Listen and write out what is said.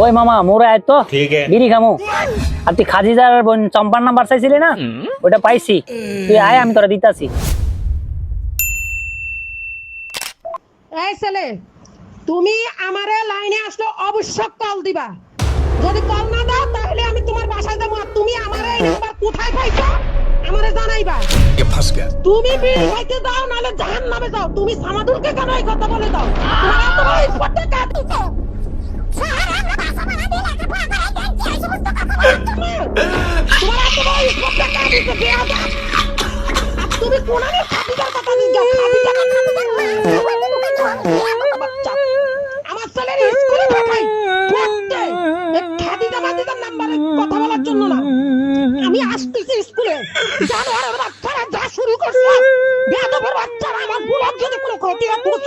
ওই মামা মোরে আয় তো, ठीक है বিড়ি খামু। আর তুই খাজিদার বোন চম্পার নাম্বার চাইছিলি না, ওটা পাইছি। তুই আয়, আমি তোরা দিতাছি। এই ছেলে, তুমি আমারে লাইনে আসলে অবশ্যই কল দিবা। যদি কল না দাও তাহলে আমি তোমার বাসায় যাবো। আর তুমি আমারে এই নাম্বার কোথায় পাইছো আমারে জানাইবা। তুমি বিড়ি খাইতে দাও নালে জাহান্নামে যাও। তুমি সামাদুলকে কেন এই কথা বলে দাও? তোমার এত বড় স্পর্ধা কার? তোমার এত বড় স্পর্ধা কার দিতে বেয়াদব? তুমি কোনারে খাদিজার কথা দিছো? বাচ্চা আমার ছেলের স্কুলে পাঠাই পড়তে, এই খাদিজা মাদিজার নাম্বারে কথা বলার জন্য না। আমি আসতেছি স্কুলে। জানোয়ারের বাচ্চারা যা শুরু করছে, বেয়াদবের বাচ্চারা আমার বুলক যদি কোনো ক্ষতি হয়, কোনো